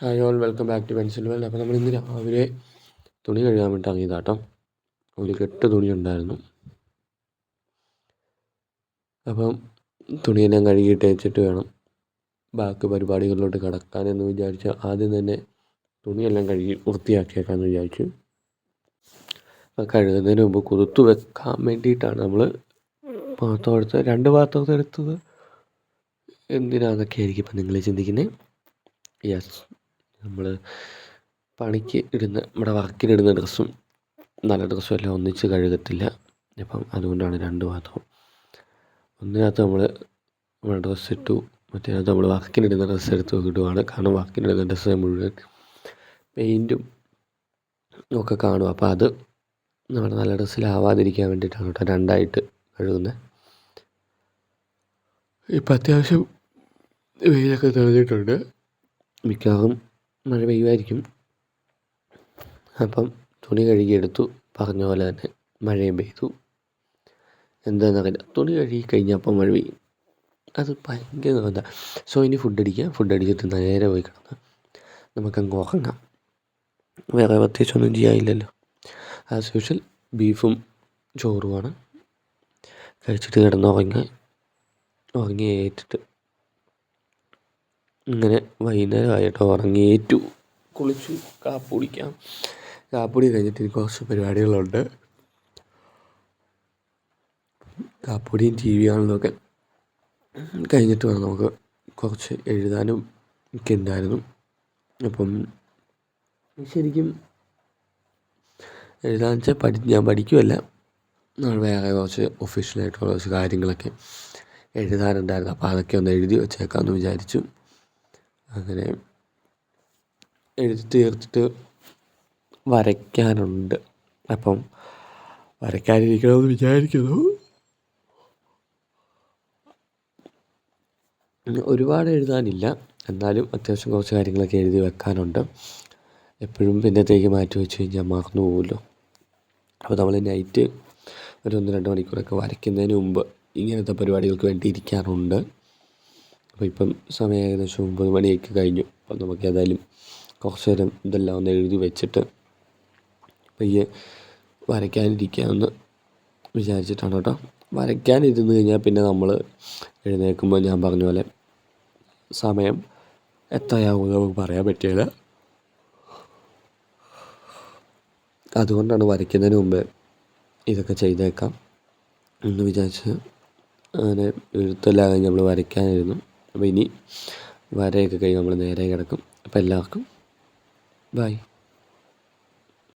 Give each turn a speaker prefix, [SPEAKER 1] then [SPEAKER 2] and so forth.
[SPEAKER 1] Hi all, welcome back to Pencil World. അപ്പോൾ നമ്മൾ ഇന്ന് രാവിലെ തുണി കഴുകാൻ വേണ്ടി ഇറങ്ങിയതാട്ടോ. ഒരു കെട്ട് തുണി ഉണ്ടായിരുന്നു. അപ്പം തുണിയെല്ലാം കഴുകിയിട്ട് വെച്ചിട്ട് വേണം ബാക്കി പരിപാടികളിലോട്ട് കിടക്കാനെന്ന് വിചാരിച്ച് ആദ്യം തന്നെ തുണിയെല്ലാം കഴുകി വൃത്തിയാക്കിയേക്കാമെന്ന് വിചാരിച്ചു. അപ്പോൾ കഴുകുന്നതിന് മുമ്പ് കുതിർത്ത് വെക്കാൻ വേണ്ടിയിട്ടാണ് നമ്മൾ പാത്രം എടുത്തത്. 2 പാത്രത്തിൽ എടുത്തത് എന്തിനാണെന്നൊക്കെ ആയിരിക്കും ഇപ്പം നിങ്ങൾ ചിന്തിക്കുന്നത്. യെസ്, നമ്മൾ പണിക്ക് ഇടുന്ന നമ്മുടെ വർക്കിനിടുന്ന ഡ്രസ്സും നല്ല ഡ്രസ്സും എല്ലാം ഒന്നിച്ച് കഴുകത്തില്ല. അപ്പം അതുകൊണ്ടാണ് 2 പാത്രം. ഒന്നിനകത്ത് നമ്മൾ ഡ്രസ്സ് ഇട്ടു, മറ്റേനകത്ത് നമ്മൾ വർക്കിനിടുന്ന ഡ്രസ്സ് എടുത്ത് ഇടുവാണ്. കാരണം വർക്കിനിടുന്ന ഡ്രസ്സ് മുഴുവൻ പെയിൻറ്റും ഒക്കെ കാണും. അപ്പോൾ അത് നമ്മുടെ നല്ല ഡ്രസ്സിലാവാതിരിക്കാൻ വേണ്ടിയിട്ടാണ് കേട്ടോ 2ആയിട്ട് കഴുകുന്നത്. ഇപ്പം അത്യാവശ്യം വെയിലൊക്കെ തെളിഞ്ഞിട്ടുണ്ട്. മിക്കവാറും മഴ പെയ്യുമായിരിക്കും. അപ്പം തുണി കഴുകിയെടുത്തു. പറഞ്ഞ പോലെ തന്നെ മഴയും പെയ്തു. എന്താണെന്നറിയില്ല, തുണി കഴുകി കഴിഞ്ഞപ്പോൾ മഴ പെയ്യും. അത് ഭയങ്കര എന്താ. സോ ഇനി ഫുഡ് അടിച്ചിട്ട് നേരെ പോയി കിടന്ന് നമുക്കങ്ങ് ഉറങ്ങാം. വേറെ പ്രത്യേകിച്ചൊന്നും ചെയ്യാനില്ലല്ലോ. ആസ് യൂഷ്വൽ ബീഫും ചോറുമാണ്. കഴിച്ചിട്ട് ഉറങ്ങി ഏറ്റിട്ട് ഇങ്ങനെ വൈകുന്നേരമായിട്ടോ ഉറങ്ങിയേറ്റു. കുളിച്ചു, കാപ്പി കഴിഞ്ഞിട്ട് എനിക്ക് കുറച്ച് പരിപാടികളുണ്ട്. കാപ്പിയും ടി വി കാണുന്നതൊക്കെ കഴിഞ്ഞിട്ട് വേണം നമുക്ക് കുറച്ച് എഴുതാനും ഒക്കെ ഉണ്ടായിരുന്നു. അപ്പം ശരിക്കും എഴുതാന്ന് വെച്ചാൽ ഞാൻ പഠിക്കുമല്ല, വേറെ കുറച്ച് ഒഫീഷ്യലായിട്ടുള്ള കുറച്ച് കാര്യങ്ങളൊക്കെ എഴുതാനുണ്ടായിരുന്നു. അപ്പോൾ അതൊക്കെ ഒന്ന് എഴുതി വെച്ചേക്കാമെന്ന് വിചാരിച്ചു. അങ്ങനെ എഴുതി തീർത്തിട്ട് വരയ്ക്കാനുണ്ട്. അപ്പം വരയ്ക്കാനിരിക്കണമെന്ന് വിചാരിക്കുന്നു. ഒരുപാട് എഴുതാനില്ല, എന്നാലും അത്യാവശ്യം കുറച്ച് കാര്യങ്ങളൊക്കെ എഴുതി വെക്കാനുണ്ട്. എപ്പോഴും പിന്നത്തേക്ക് മാറ്റി വെച്ച് കഴിഞ്ഞാൽ മറന്നു പോകുമല്ലോ. അപ്പോൾ നമ്മൾ നൈറ്റ് ഒരു 1-2 മണിക്കൂറൊക്കെ വരയ്ക്കുന്നതിന് മുമ്പ് ഇങ്ങനത്തെ പരിപാടികൾക്ക് വേണ്ടി ഇരിക്കാറുണ്ട്. അപ്പോൾ ഇപ്പം സമയം ഏകദേശം 9 മണിയൊക്കെ കഴിഞ്ഞു. അപ്പം നമുക്ക് ഏതായാലും കുറച്ച് നേരം ഇതെല്ലാം ഒന്ന് എഴുതി വെച്ചിട്ട് പയ്യെ വരയ്ക്കാനിരിക്കാമെന്ന് വിചാരിച്ചിട്ടാണ് കേട്ടോ. വരയ്ക്കാനിരുന്ന് കഴിഞ്ഞാൽ പിന്നെ നമ്മൾ എഴുന്നേൽക്കുമ്പോൾ ഞാൻ പറഞ്ഞ പോലെ സമയം എത്രയാകുമെന്ന് നമുക്ക് പറയാൻ പറ്റില്ല. അതുകൊണ്ടാണ് വരയ്ക്കുന്നതിന് മുമ്പ് ഇതൊക്കെ ചെയ്തേക്കാം എന്ന് വിചാരിച്ച് അങ്ങനെ എഴുത്തെല്ലാം കഴിഞ്ഞ് നമ്മൾ വരയ്ക്കാനിരുന്നു. അപ്പോൾ ഇനി വരയൊക്കെ കഴിഞ്ഞ് നമ്മൾ നേരെ കിടക്കും. അപ്പോൾ എല്ലാവർക്കും ബൈ.